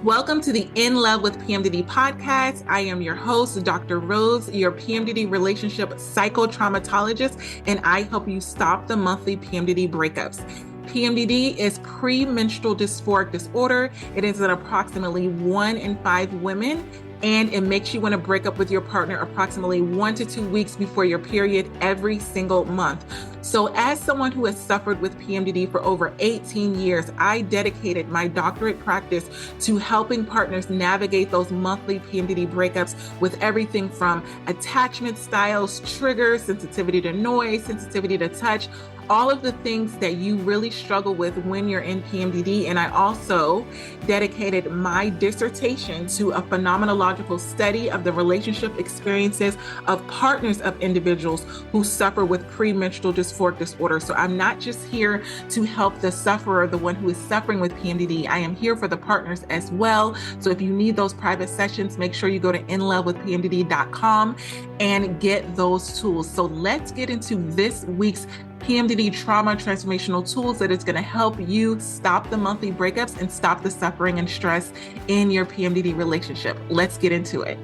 Welcome to the In Love with PMDD podcast. I am your host, Dr. Rose, your PMDD relationship psychotraumatologist, and I help you stop the monthly PMDD breakups. PMDD is premenstrual dysphoric disorder. It is in approximately 1 in 5 women, and it makes you want to break up with your partner approximately 1 to 2 weeks before your period every single month. So as someone who has suffered with PMDD for over 18 years, I dedicated my doctorate practice to helping partners navigate those monthly PMDD breakups with everything from attachment styles, triggers, sensitivity to noise, sensitivity to touch, all of the things that you really struggle with when you're in PMDD. And I also dedicated my dissertation to a phenomenological study of the relationship experiences of partners of individuals who suffer with premenstrual dysphoric disorder. So I'm not just here to help the sufferer, the one who is suffering with PMDD. I am here for the partners as well. So if you need those private sessions, make sure you go to inlovewithpmdd.com and get those tools. So let's get into this week's PMDD trauma transformational tools that is going to help you stop the monthly breakups and stop the suffering and stress in your PMDD relationship. Let's get into it.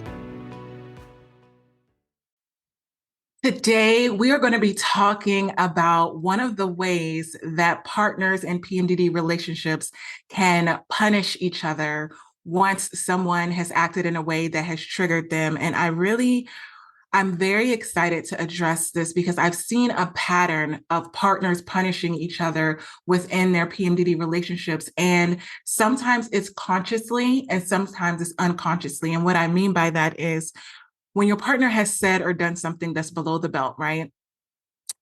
Today, we are going to be talking about one of the ways that partners in PMDD relationships can punish each other once someone has acted in a way that has triggered them. And I'm very excited to address this because I've seen a pattern of partners punishing each other within their PMDD relationships. And sometimes it's consciously and sometimes it's unconsciously. And what I mean by that is when your partner has said or done something that's below the belt, right?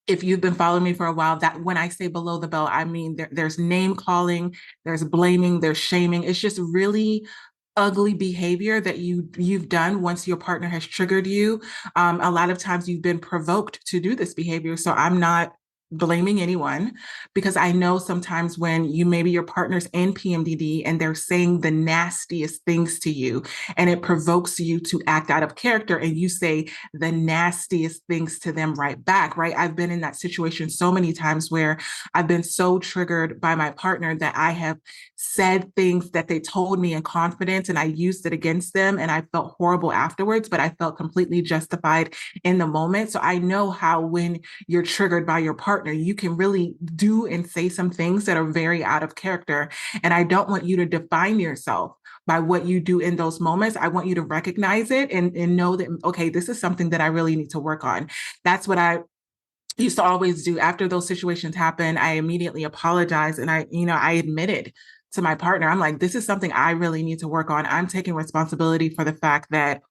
If you've been following me for a while, that when I say below the belt, I mean there's name calling, there's blaming, there's shaming. It's just really ugly behavior that you've done once your partner has triggered you. A lot of times you've been provoked to do this behavior. So I'm not blaming anyone because I know sometimes when maybe your partner's in PMDD and they're saying the nastiest things to you and it provokes you to act out of character and you say the nastiest things to them right back, right? I've been in that situation so many times where I've been so triggered by my partner that I have said things that they told me in confidence and I used it against them and I felt horrible afterwards, but I felt completely justified in the moment. So I know how when you're triggered by your partner, you can really do and say some things that are very out of character. And I don't want you to define yourself by what you do in those moments. I want you to recognize it and know that, okay, this is something that I really need to work on. That's what I used to always do. After those situations happen, I immediately apologized and I admitted to my partner, I'm like, this is something I really need to work on. I'm taking responsibility for the fact that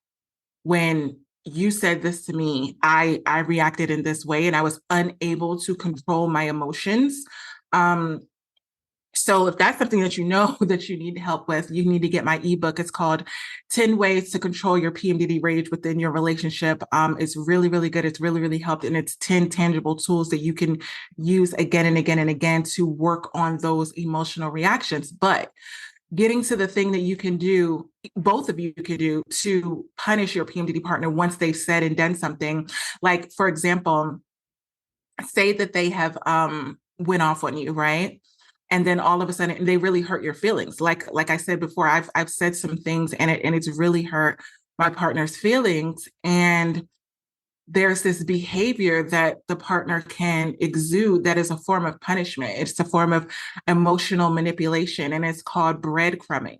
when you said this to me, I reacted in this way and I was unable to control my emotions. So if that's something that you know that you need help with, you need to get my ebook. It's called 10 Ways to Control Your PMDD Rage Within Your Relationship. It's really, really good. It's really, really helped. And it's 10 tangible tools that you can use again and again and again to work on those emotional reactions. But getting to the thing that you can do, both of you can do to punish your PMDD partner once they've said and done something. Like, for example, say that they have went off on you, right? And then all of a sudden they really hurt your feelings. Like I said before, I've said some things and it's really hurt my partner's feelings. And there's this behavior that the partner can exude that is a form of punishment. It's a form of emotional manipulation, and it's called breadcrumbing.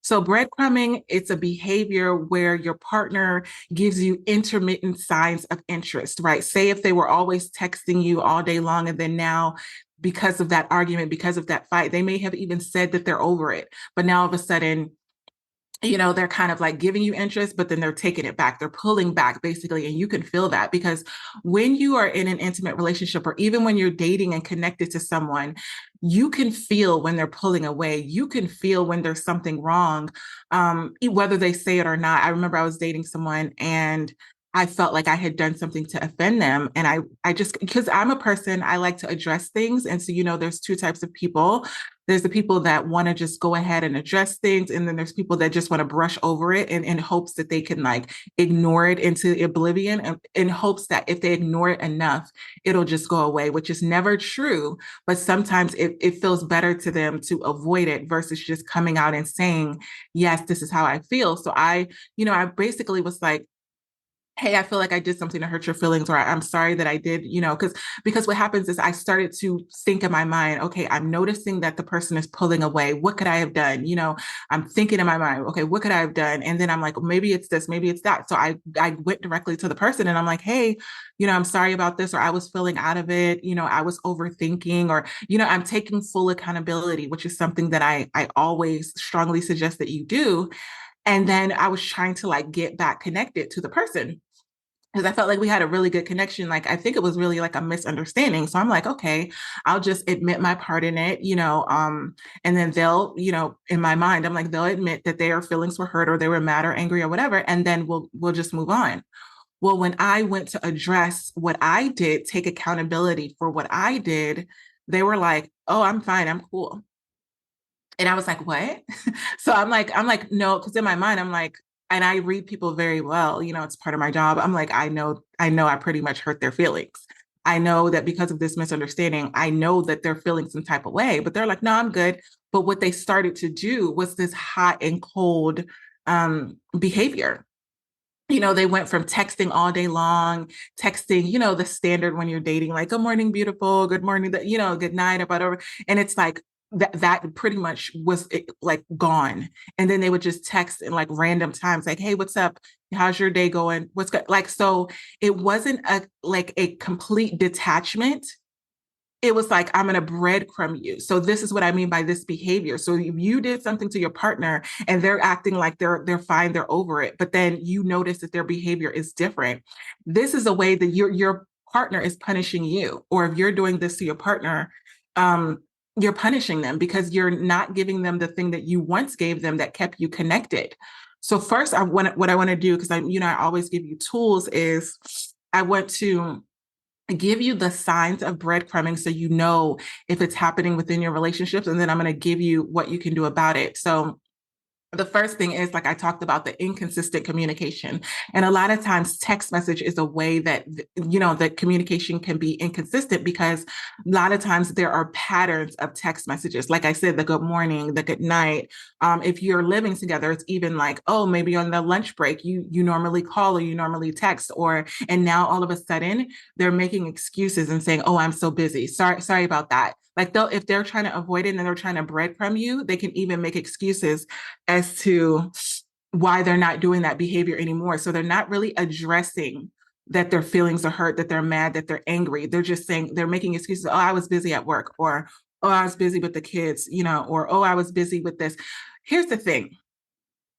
So breadcrumbing, it's a behavior where your partner gives you intermittent signs of interest, right? Say if they were always texting you all day long, and then now because of that argument, because of that fight, they may have even said that they're over it. But now all of a sudden, they're kind of like giving you interest, but then they're taking it back. They're pulling back basically. And you can feel that because when you are in an intimate relationship, or even when you're dating and connected to someone, you can feel when they're pulling away. You can feel when there's something wrong, whether they say it or not. I remember I was dating someone and I felt like I had done something to offend them. And I just, because I'm a person, I like to address things. And so, there's two types of people. There's the people that want to just go ahead and address things. And then there's people that just want to brush over it in hopes that they can like ignore it into oblivion, and in hopes that if they ignore it enough, it'll just go away, which is never true. But sometimes it feels better to them to avoid it versus just coming out and saying, yes, this is how I feel. So I basically was like, hey, I feel like I did something to hurt your feelings, or I'm sorry that I did, because what happens is I started to think in my mind, okay, I'm noticing that the person is pulling away. What could I have done? I'm thinking in my mind, okay, what could I have done? And then I'm like, maybe it's this, maybe it's that. So I went directly to the person and I'm like, hey, I'm sorry about this, or I was feeling out of it, I was overthinking, or, I'm taking full accountability, which is something that I always strongly suggest that you do. And then I was trying to like get back connected to the person because I felt like we had a really good connection. Like, I think it was really like a misunderstanding. So I'm like, okay, I'll just admit my part in it, and then they'll, in my mind, I'm like, they'll admit that their feelings were hurt or they were mad or angry or whatever. And then we'll just move on. Well, when I went to address what I did, take accountability for what I did, they were like, oh, I'm fine. I'm cool. And I was like, what? So I'm like, no, because in my mind, I'm like, and I read people very well, it's part of my job. I'm like, I know I pretty much hurt their feelings. I know that because of this misunderstanding, I know that they're feeling some type of way, but they're like, no, I'm good. But what they started to do was this hot and cold behavior. They went from texting all day long, texting, the standard when you're dating, like, good morning, beautiful, good morning, good night, or whatever. And it's like that pretty much was like gone. And then they would just text in like random times, like, hey, what's up? How's your day going? What's good? Like, so it wasn't a complete detachment. It was like, I'm going to breadcrumb you. So this is what I mean by this behavior. So if you did something to your partner and they're acting like they're fine, they're over it, but then you notice that their behavior is different. This is a way that your partner is punishing you. Or if you're doing this to your partner, you're punishing them because you're not giving them the thing that you once gave them that kept you connected. So first, what I want to do, because I always give you tools, is I want to give you the signs of breadcrumbing so you know if it's happening within your relationships. And then I'm going to give you what you can do about it. So the first thing is, like I talked about, the inconsistent communication. And a lot of times text message is a way that, that communication can be inconsistent because a lot of times there are patterns of text messages. Like I said, the good morning, the good night. If you're living together, it's even like, oh, maybe on the lunch break, you normally call or you normally text, and now all of a sudden they're making excuses and saying, oh, I'm so busy. Sorry about that. Like, if they're trying to avoid it and they're trying to breadcrumb you, they can even make excuses as to why they're not doing that behavior anymore. So they're not really addressing that their feelings are hurt, that they're mad, that they're angry. They're just saying, they're making excuses. Oh, I was busy at work, or, oh, I was busy with the kids, or, oh, I was busy with this. Here's the thing.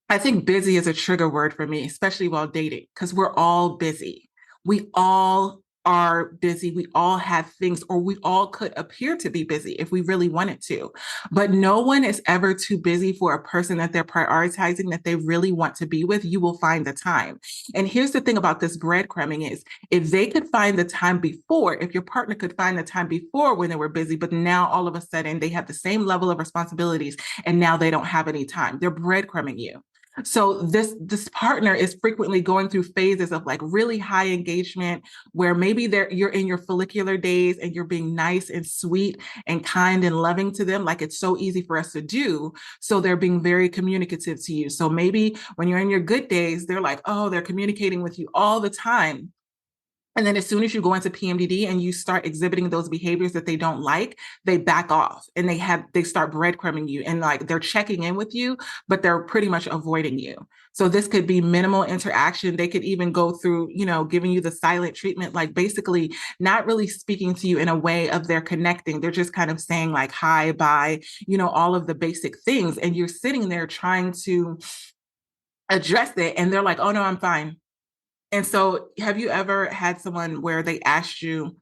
I think busy is a trigger word for me, especially while dating, because we're all busy. We all are busy. We all have things, or we all could appear to be busy if we really wanted to. But no one is ever too busy for a person that they're prioritizing, that they really want to be with. You will find the time. And here's the thing about this breadcrumbing is, if they could find the time before, if your partner could find the time before when they were busy, but now all of a sudden they have the same level of responsibilities and now they don't have any time, they're breadcrumbing you. So this partner is frequently going through phases of like really high engagement, where maybe you're in your follicular days and you're being nice and sweet and kind and loving to them, like it's so easy for us to do. So they're being very communicative to you. So maybe when you're in your good days, they're like, oh, they're communicating with you all the time. And then as soon as you go into PMDD and you start exhibiting those behaviors that they don't like, they back off and they start breadcrumbing you, and like they're checking in with you, but they're pretty much avoiding you. So this could be minimal interaction. They could even go through, giving you the silent treatment, like basically not really speaking to you in a way of they're connecting. They're just kind of saying like, hi, bye, all of the basic things. And you're sitting there trying to address it. And they're like, oh no, I'm fine. And so, have you ever had someone where they asked you,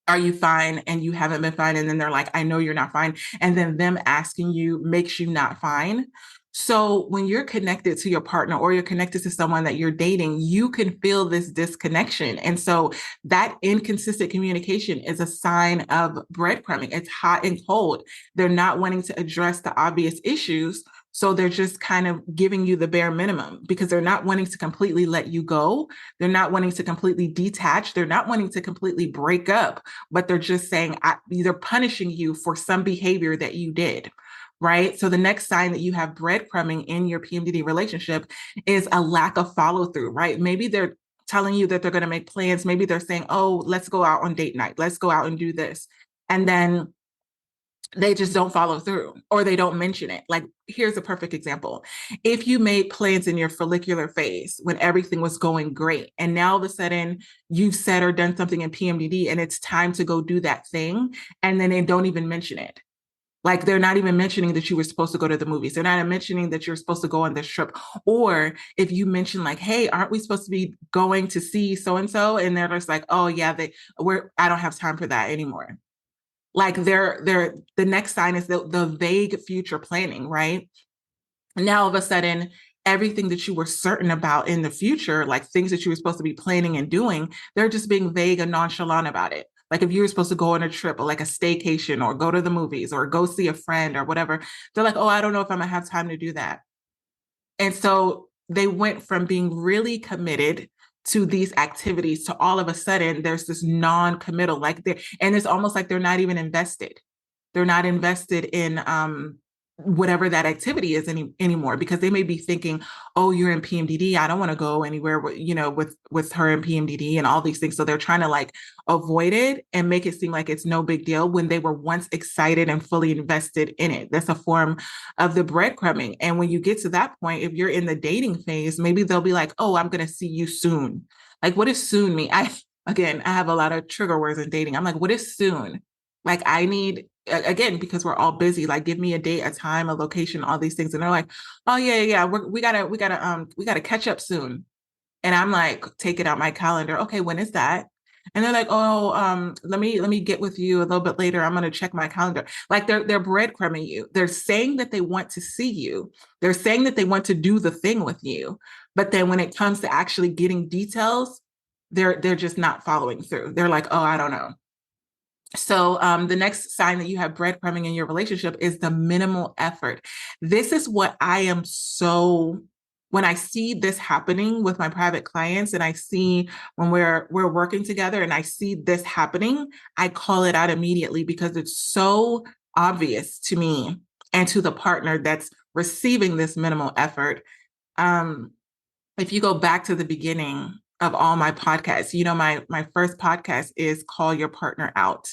are you fine? And you haven't been fine. And then they're like, I know you're not fine. And then them asking you makes you not fine. So when you're connected to your partner or you're connected to someone that you're dating, you can feel this disconnection. And so that inconsistent communication is a sign of breadcrumbing. It's hot and cold. They're not wanting to address the obvious issues. So they're just kind of giving you the bare minimum because they're not wanting to completely let you go. They're not wanting to completely detach. They're not wanting to completely break up, but they're just saying, they're punishing you for some behavior that you did. Right. So the next sign that you have breadcrumbing in your PMDD relationship is a lack of follow through, right? Maybe they're telling you that they're going to make plans. Maybe they're saying, oh, let's go out on date night. Let's go out and do this. And then they just don't follow through or they don't mention it. Like, here's a perfect example. If you made plans in your follicular phase when everything was going great, and now all of a sudden you've said or done something in PMDD and it's time to go do that thing, and then they don't even mention it. Like, they're not even mentioning that you were supposed to go to the movies. They're not mentioning that you're supposed to go on this trip. Or if you mention like, hey, aren't we supposed to be going to see so-and-so? And they're just like, oh yeah, I don't have time for that anymore. Like they're the next sign is the vague future planning, right? And now all of a sudden, everything that you were certain about in the future, like things that you were supposed to be planning and doing, they're just being vague and nonchalant about it. Like if you were supposed to go on a trip or like a staycation or go to the movies or go see a friend or whatever, they're like, oh, I don't know if I'm gonna have time to do that. And so they went from being really committed to these activities to all of a sudden there's this non-committal, like they and it's almost like they're not even invested. They're not invested in whatever that activity is anymore because they may be thinking, oh, you're in PMDD. I don't want to go anywhere with, with her in PMDD and all these things. So they're trying to like avoid it and make it seem like it's no big deal when they were once excited and fully invested in it. That's a form of the breadcrumbing. And when you get to that point, if you're in the dating phase, maybe they'll be like, oh, I'm going to see you soon. Like, what does soon mean? Again, I have a lot of trigger words in dating. I'm like, what is soon? Like, I need, again, because we're all busy, like, give me a date, a time, a location, all these things. And they're like, oh yeah, we gotta catch up soon. And I'm like, take it out my calendar. Okay, when is that? And they're like, oh, let me get with you a little bit later. I'm gonna check my calendar. Like they're breadcrumbing you. They're saying that they want to see you. They're saying that they want to do the thing with you. But then when it comes to actually getting details, they're just not following through. They're like, oh, I don't know. So the next sign that you have breadcrumbing in your relationship is the minimal effort. This is what I am so when I see this happening with my private clients and I see when we're working together and I see this happening, I call it out immediately because it's so obvious to me and to the partner that's receiving this minimal effort. Um, if you go back to the beginning of all my podcasts, my first podcast is Call Your Partner Out.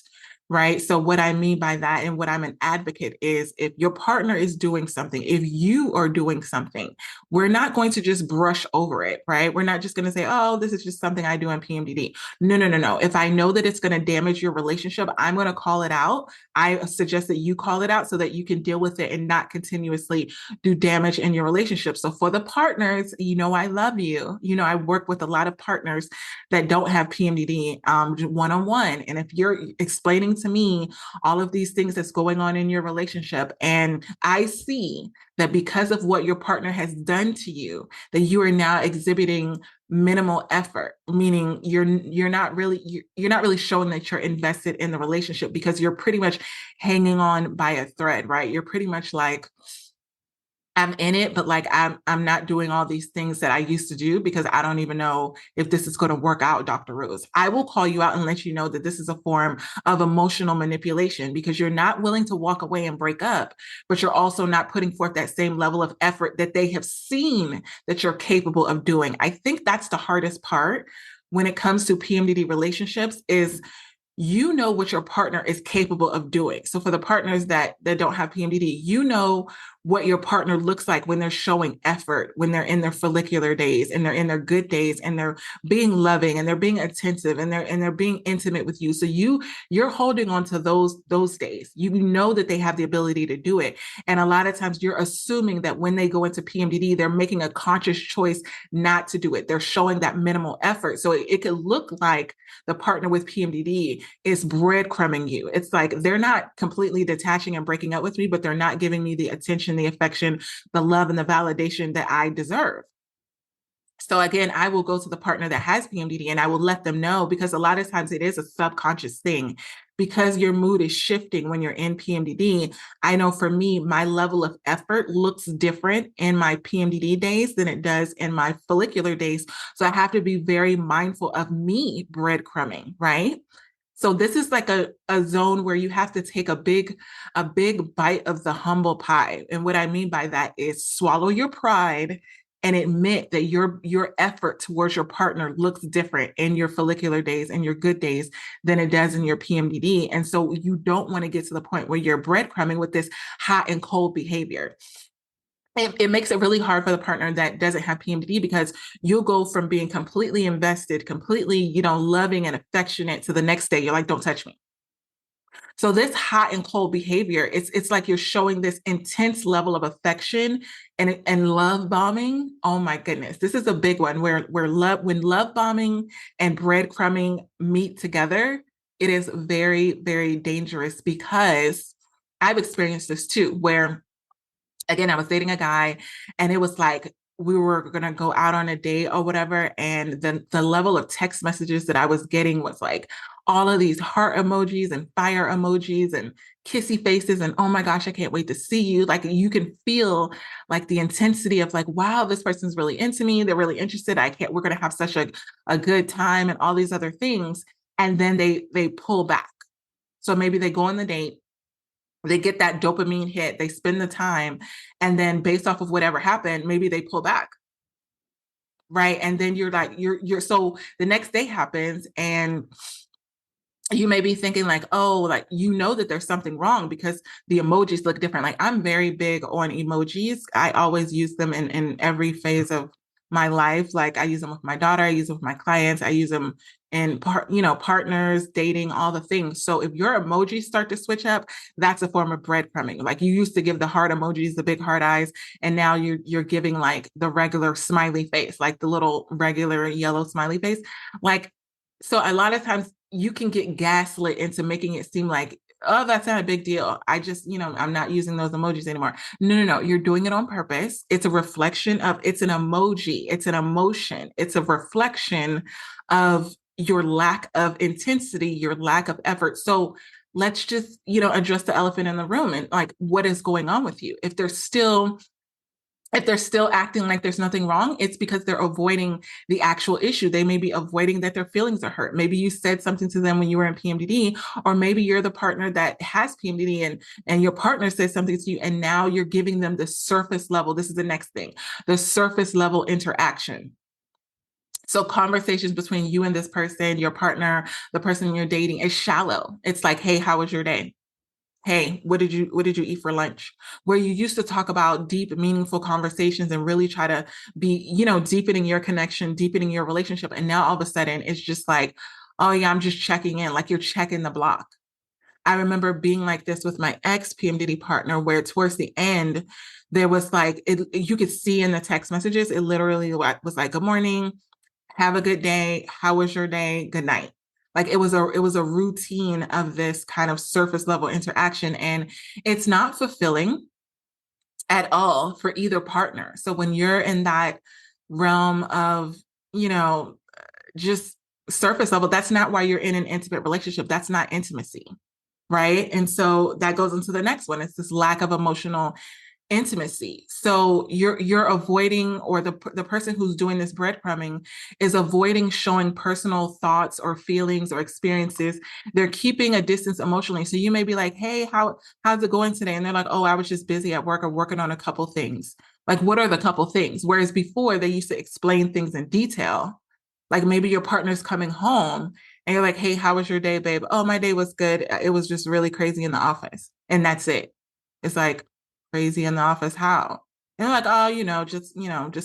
Right. So what I mean by that and what I'm an advocate is if your partner is doing something, if you are doing something, we're not going to just brush over it. Right. We're not just going to say, oh, this is just something I do in PMDD. No, no, no, no. If I know that it's going to damage your relationship, I'm going to call it out. I suggest that you call it out so that you can deal with it and not continuously do damage in your relationship. So for the partners, I love you. I work with a lot of partners that don't have PMDD one-on-one. And if you're explaining to me all of these things that's going on in your relationship, and I see that because of what your partner has done to you, that you are now exhibiting minimal effort, meaning you're not really showing that you're invested in the relationship because you're pretty much hanging on by a thread, right? You're pretty much like, I'm in it, but like I'm not doing all these things that I used to do because I don't even know if this is going to work out, Dr. Rose. I will call you out and let you know that this is a form of emotional manipulation because you're not willing to walk away and break up, but you're also not putting forth that same level of effort that they have seen that you're capable of doing. I think that's the hardest part when it comes to PMDD relationships is what your partner is capable of doing. So for the partners that don't have PMDD, what your partner looks like when they're showing effort, when they're in their follicular days and they're in their good days and they're being loving and they're being attentive and they're being intimate with you. So you're holding on to those days. You know that they have the ability to do it. And a lot of times you're assuming that when they go into PMDD, they're making a conscious choice not to do it. They're showing that minimal effort. So it could look like the partner with PMDD is breadcrumbing you. It's like they're not completely detaching and breaking up with me, but they're not giving me the attention the affection, the love, and the validation that I deserve. So again, I will go to the partner that has PMDD and I will let them know, because a lot of times it is a subconscious thing. Because your mood is shifting when you're in PMDD, I know for me, my level of effort looks different in my PMDD days than it does in my follicular days. So I have to be very mindful of me breadcrumbing, right? So this is like a zone where you have to take a big bite of the humble pie. And what I mean by that is swallow your pride and admit that your effort towards your partner looks different in your follicular days and your good days than it does in your PMDD. And so you don't want to get to the point where you're breadcrumbing with this hot and cold behavior. It makes it really hard for the partner that doesn't have PMDD, because you'll go from being completely invested, completely, loving and affectionate, to the next day, you're like, don't touch me. So this hot and cold behavior, it's like you're showing this intense level of affection and love bombing. Oh my goodness. This is a big one where when love bombing and breadcrumbing meet together, it is very, very dangerous, because I've experienced this too, where again, I was dating a guy and it was like we were gonna go out on a date or whatever. And then the level of text messages that I was getting was like all of these heart emojis and fire emojis and kissy faces. And oh my gosh, I can't wait to see you. Like you can feel like the intensity of like, wow, this person's really into me. They're really interested. We're gonna have such a good time and all these other things. And then they pull back. So maybe they go on the date, they get that dopamine hit, they spend the time, and then based off of whatever happened, maybe they pull back, right? And then you're like, you're so the next day happens, and you may be thinking like, oh, like, that there's something wrong because the emojis look different. Like I'm very big on emojis. I always use them in every phase of my life. Like I use them with my daughter, I use them with my clients, I use them in partners, dating, all the things. So if your emojis start to switch up, that's a form of breadcrumbing. Like you used to give the heart emojis, the big heart eyes, and now you're giving like the regular smiley face, like the little regular yellow smiley face. Like, so a lot of times you can get gaslit into making it seem like, oh, that's not a big deal. I just, I'm not using those emojis anymore. No. You're doing it on purpose. It's a reflection of, it's an emoji. It's an emotion. It's a reflection of your lack of intensity, your lack of effort. So let's just, address the elephant in the room and like, what is going on with you? If they're still acting like there's nothing wrong, it's because they're avoiding the actual issue. They may be avoiding that their feelings are hurt. Maybe you said something to them when you were in PMDD, or maybe you're the partner that has PMDD and your partner says something to you, and now you're giving them the surface level. This is the next thing, the surface level interaction. So conversations between you and this person, your partner, the person you're dating, is shallow. It's like, hey, how was your day? Hey, what did you eat for lunch? Where you used to talk about deep, meaningful conversations and really try to be, deepening your connection, deepening your relationship. And now all of a sudden it's just like, oh yeah, I'm just checking in, like you're checking the block. I remember being like this with my ex PMDD partner, where towards the end, there was like, you could see in the text messages, it literally was like, good morning, have a good day, how was your day, good night. Like it was a routine of this kind of surface level interaction, and it's not fulfilling at all for either partner. So when you're in that realm of, you know, just surface level, that's not why you're in an intimate relationship. That's not intimacy, right? And so that goes into the next one. It's this lack of emotional intimacy. So you're avoiding, or the person who's doing this breadcrumbing is avoiding showing personal thoughts or feelings or experiences. They're keeping a distance emotionally. So you may be like, hey, how's it going today? And they're like, oh, I was just busy at work or working on a couple things. Like, what are the couple things? Whereas before they used to explain things in detail. Like maybe your partner's coming home and you're like, hey, how was your day, babe? Oh, my day was good. It was just really crazy in the office. And that's it. It's like, crazy in the office, how? And they're like, oh, just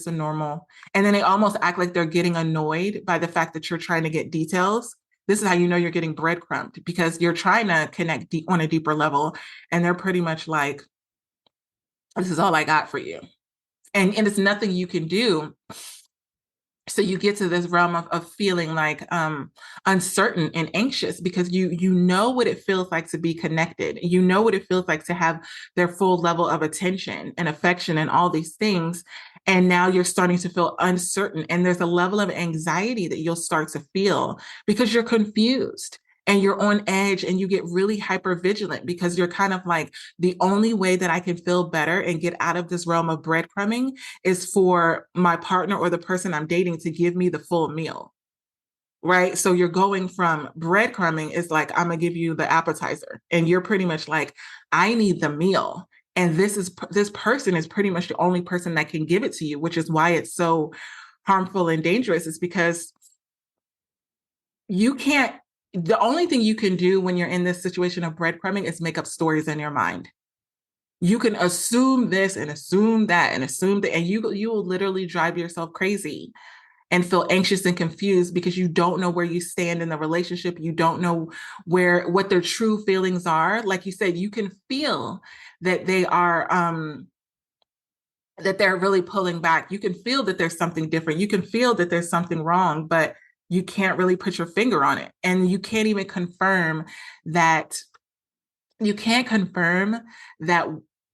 a normal. And then they almost act like they're getting annoyed by the fact that you're trying to get details. This is how you know you're getting breadcrumbed, because you're trying to connect deep on a deeper level. And they're pretty much like, this is all I got for you. And it's nothing you can do. So you get to this realm of feeling like uncertain and anxious because you know what it feels like to be connected. You know what it feels like to have their full level of attention and affection and all these things. And now you're starting to feel uncertain. And there's a level of anxiety that you'll start to feel because you're confused and you're on edge and you get really hyper vigilant because you're kind of like, the only way that I can feel better and get out of this realm of breadcrumbing is for my partner or the person I'm dating to give me the full meal. Right. So you're going from breadcrumbing is like, I'm going to give you the appetizer. And you're pretty much like, I need the meal. And this person is pretty much the only person that can give it to you, which is why it's so harmful and dangerous, is because you can't, the only thing you can do when you're in this situation of breadcrumbing is make up stories in your mind. You can assume this and assume that and assume that, and you will literally drive yourself crazy and feel anxious and confused because you don't know where you stand in the relationship. You don't know what their true feelings are. Like you said, you can feel that that they're really pulling back. You can feel that there's something different. You can feel that there's something wrong, but you can't really put your finger on it. And you can't even confirm that you can't confirm that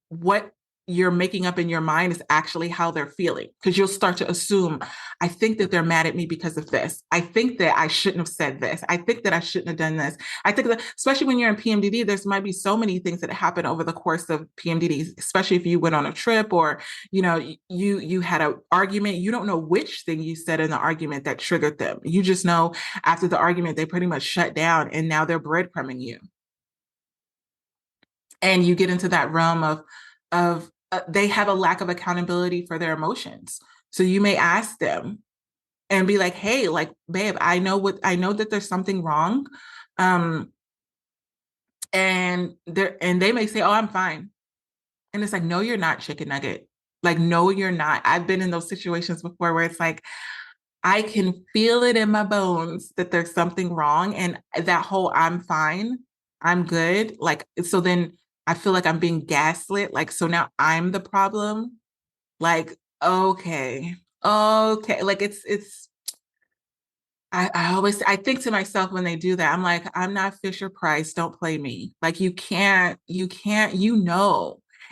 what you're making up in your mind is actually how they're feeling, because you'll start to assume, I think that they're mad at me because of this. I think that I shouldn't have said this. I think that I shouldn't have done this. I think that, especially when you're in PMDD, there's might be so many things that happen over the course of PMDD, especially if you went on a trip or, you had an argument. You don't know which thing you said in the argument that triggered them. You just know after the argument, they pretty much shut down and now they're breadcrumbing you. And you get into that realm of they have a lack of accountability for their emotions. So you may ask them and be like, hey, like, babe, I know that there's something wrong. um and they may say, oh, I'm fine. And it's like, no, you're not, chicken nugget. Like, no, you're not. I've been in those situations before where it's like, I can feel it in my bones that there's something wrong. And that whole I'm fine, I'm good. Like, so then I feel like I'm being gaslit. Like, so now I'm the problem. Like, okay, okay. Like I think to myself when they do that, I'm like, I'm not Fisher Price. Don't play me. Like, you can't.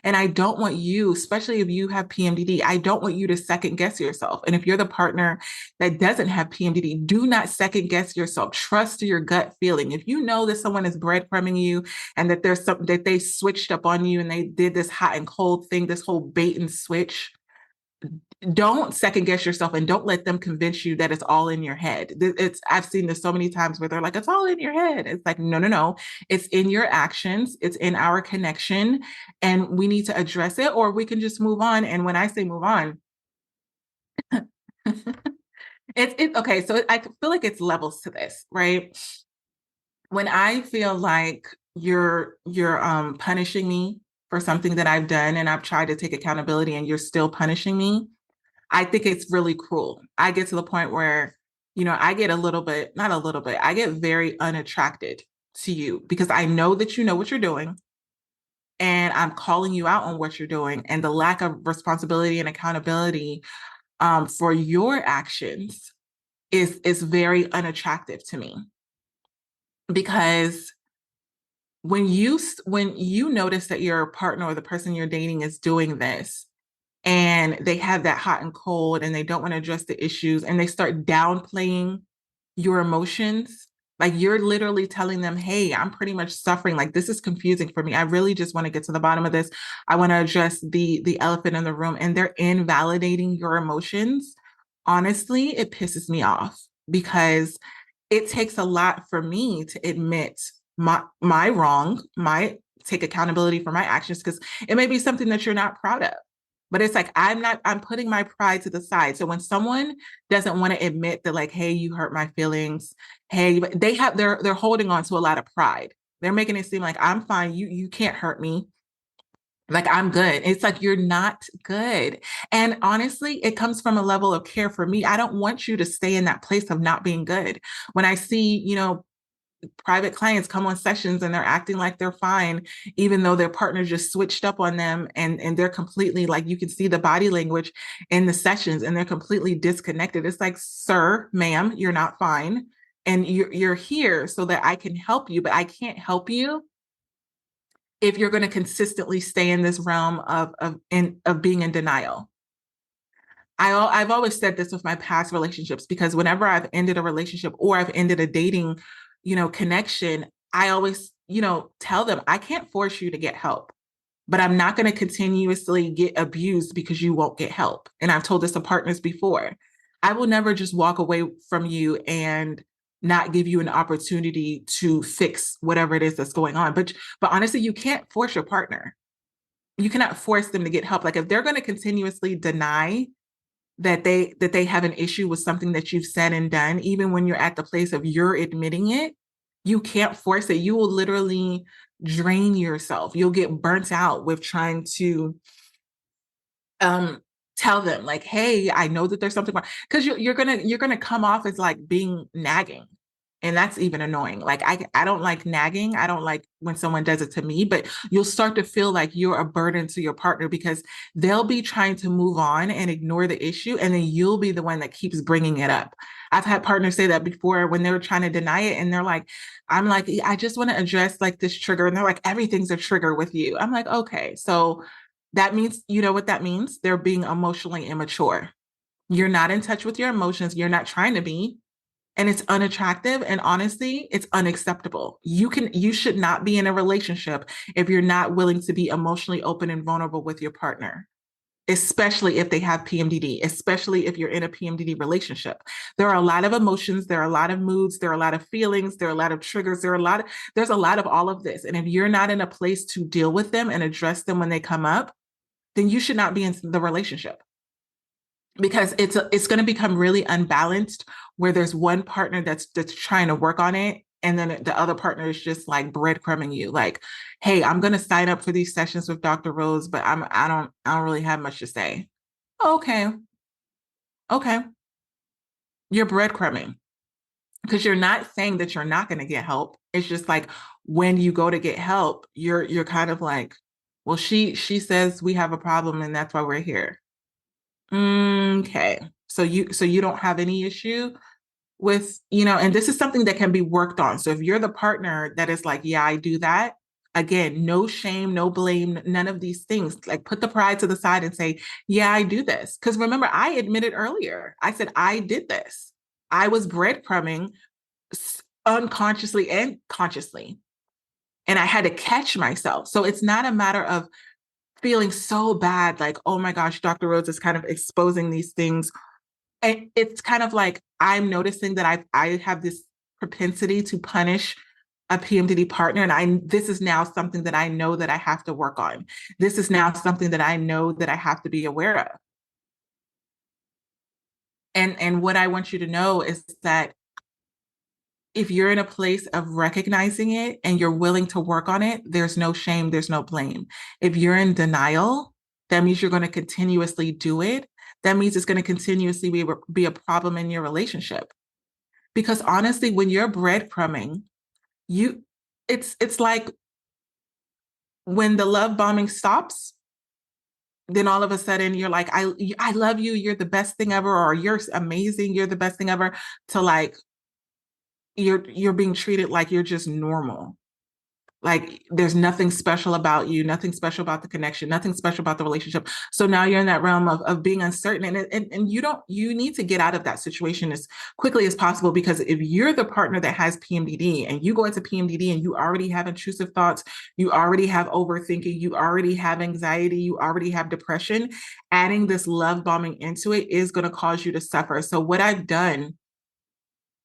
And I don't want you, especially if you have PMDD, I don't want you to second guess yourself. And if you're the partner that doesn't have PMDD, do not second guess yourself. Trust your gut feeling. If you know that someone is breadcrumbing you and that there's something that they switched up on you and they did this hot and cold thing, this whole bait and switch, don't second guess yourself and don't let them convince you that it's all in your head. I've seen this so many times where they're like, it's all in your head. It's like, no, no, no. It's in your actions. It's in our connection. And we need to address it, or we can just move on. And when I say move on, it's okay. So I feel like it's levels to this, right? When I feel like you're punishing me for something that I've done and I've tried to take accountability and you're still punishing me, I think it's really cruel. I get to the point where, I get a little bit, not a little bit, I get very unattracted to you because I know that you know what you're doing and I'm calling you out on what you're doing, and the lack of responsibility and accountability for your actions is very unattractive to me, because when you notice that your partner or the person you're dating is doing this and they have that hot and cold and they don't want to address the issues and they start downplaying your emotions, like, you're literally telling them, hey, I'm pretty much suffering, like, this is confusing for me, I really just want to get to the bottom of this, I want to address the elephant in the room, and they're invalidating your emotions. Honestly, it pisses me off because it takes a lot for me to admit my wrong, my take accountability for my actions, because it may be something that you're not proud of. But it's like, I'm putting my pride to the side. So when someone doesn't want to admit that, like, hey, you hurt my feelings, hey, they're holding on to a lot of pride. They're making it seem like I'm fine. You can't hurt me. Like, I'm good. It's like, you're not good. And honestly, it comes from a level of care for me. I don't want you to stay in that place of not being good. When I see, private clients come on sessions and they're acting like they're fine, even though their partner just switched up on them, and they're completely like, you can see the body language in the sessions and they're completely disconnected. It's like, sir, ma'am, you're not fine. And you're here so that I can help you, but I can't help you if you're going to consistently stay in this realm of being in denial. I've always said this with my past relationships, because whenever I've ended a relationship or I've ended a dating, connection, I always, tell them, I can't force you to get help, but I'm not going to continuously get abused because you won't get help. And I've told this to partners before. I will never just walk away from you and not give you an opportunity to fix whatever it is that's going on. But honestly, you can't force your partner. You cannot force them to get help. Like, if they're going to continuously deny that they have an issue with something that you've said and done, even when you're at the place of you're admitting it, you can't force it. You will literally drain yourself. You'll get burnt out with trying to um tell them, like, hey, I know that there's something wrong, because you're gonna come off as like being nagging, and that's even annoying. Like, I don't like nagging. I don't like when someone does it to me, but you'll start to feel like you're a burden to your partner, because they'll be trying to move on and ignore the issue, and then you'll be the one that keeps bringing it up. I've had partners say that before when they were trying to deny it, and they're like, I'm like, I just want to address like this trigger, and they're like, everything's a trigger with you. I'm like, okay, so that means, you know what that means? They're being emotionally immature. You're not in touch with your emotions. You're not trying to be. And it's unattractive. And honestly, it's unacceptable. You should not be in a relationship if you're not willing to be emotionally open and vulnerable with your partner, especially if they have PMDD, especially if you're in a PMDD relationship. There are a lot of emotions, there are a lot of moods, there are a lot of feelings, there are a lot of triggers, there's a lot of all of this. And if you're not in a place to deal with them and address them when they come up, then you should not be in the relationship, because it's going to become really unbalanced, where there's one partner that's trying to work on it, and then the other partner is just like breadcrumbing you, like, hey, I'm going to sign up for these sessions with Dr. Rose, but I don't really have much to say. Okay, okay, you're breadcrumbing, because you're not saying that you're not going to get help. It's just like, when you go to get help, you're kind of like, well, she says we have a problem and that's why we're here. Okay. So you don't have any issue with, and this is something that can be worked on. So if you're the partner that is like, yeah, I do that, again, no shame, no blame, none of these things. Like, put the pride to the side and say, yeah, I do this. Because remember, I admitted earlier, I said I did this. I was breadcrumbing unconsciously and consciously. And I had to catch myself. So it's not a matter of feeling so bad, like, oh my gosh, Dr. Rose is kind of exposing these things. And it's kind of like, I'm noticing that I have this propensity to punish a PMDD partner. And this is now something that I know that I have to work on. This is now something that I know that I have to be aware of. And what I want you to know is that if you're in a place of recognizing it and you're willing to work on it, there's no shame, there's no blame. If you're in denial, that means you're going to continuously do it. That means it's going to continuously be a problem in your relationship. Because honestly, when you're breadcrumbing, you it's like, when the love bombing stops, then all of a sudden you're like, I love you, you're the best thing ever, or you're amazing, you're the best thing ever, to like, you're being treated like you're just normal. Like, there's nothing special about you, nothing special about the connection, nothing special about the relationship. So now you're in that realm of being uncertain. And you need to get out of that situation as quickly as possible, because if you're the partner that has PMDD and you go into PMDD and you already have intrusive thoughts, you already have overthinking, you already have anxiety, you already have depression, adding this love bombing into it is going to cause you to suffer. So what I've done,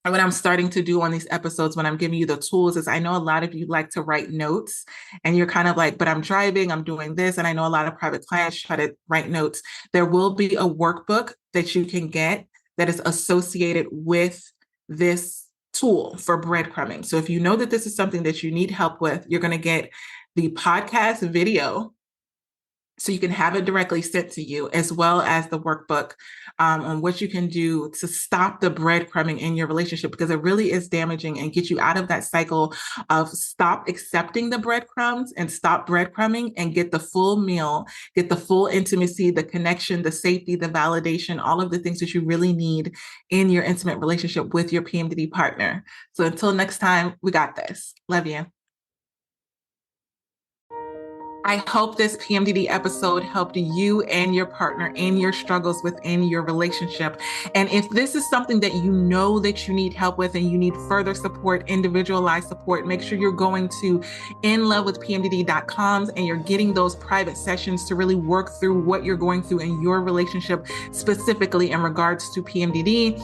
and what I'm starting to do on these episodes when I'm giving you the tools, is I know a lot of you like to write notes, and you're kind of like, but I'm driving, I'm doing this. And I know a lot of private clients try to write notes. There will be a workbook that you can get that is associated with this tool for breadcrumbing. So if you know that this is something that you need help with, you're going to get the podcast video so you can have it directly sent to you, as well as the workbook on what you can do to stop the breadcrumbing in your relationship, because it really is damaging, and get you out of that cycle of stop accepting the breadcrumbs and stop breadcrumbing, and get the full meal, get the full intimacy, the connection, the safety, the validation, all of the things that you really need in your intimate relationship with your PMDD partner. So until next time, we got this. Love you. I hope this PMDD episode helped you and your partner in your struggles within your relationship. And if this is something that you know that you need help with, and you need further support, individualized support, make sure you're going to inlovewithpmdd.com and you're getting those private sessions to really work through what you're going through in your relationship, specifically in regards to PMDD.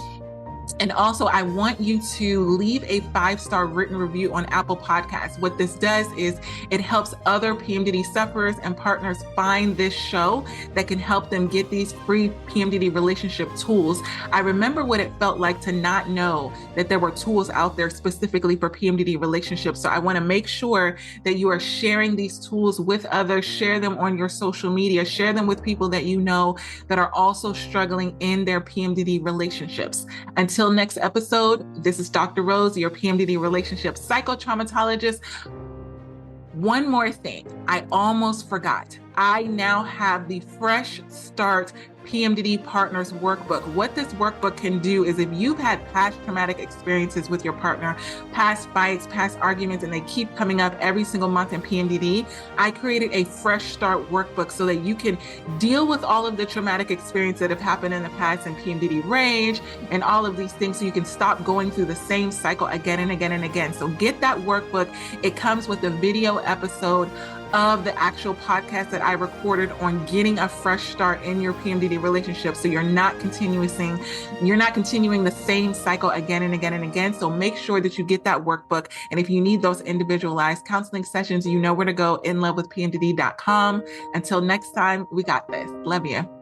And also, I want you to leave a 5-star written review on Apple Podcasts. What this does is it helps other PMDD sufferers and partners find this show that can help them get these free PMDD relationship tools. I remember what it felt like to not know that there were tools out there specifically for PMDD relationships. So I want to make sure that you are sharing these tools with others, share them on your social media, share them with people that you know that are also struggling in their PMDD relationships. Until next episode, this is Dr. Rose, your PMDD relationship psychotraumatologist. One more thing, I almost forgot. I now have the Fresh Start PMDD Partners Workbook. What this workbook can do is, if you've had past traumatic experiences with your partner, past fights, past arguments, and they keep coming up every single month in PMDD, I created a Fresh Start Workbook so that you can deal with all of the traumatic experiences that have happened in the past in PMDD rage and all of these things, so you can stop going through the same cycle again and again and again. So get that workbook. It comes with a video episode of the actual podcast that I recorded on getting a fresh start in your PMDD relationship, so you're not continuing the same cycle again and again and again. So make sure that you get that workbook. And if you need those individualized counseling sessions, you know where to go, inlovewithpmdd.com. Until next time, we got this. Love you.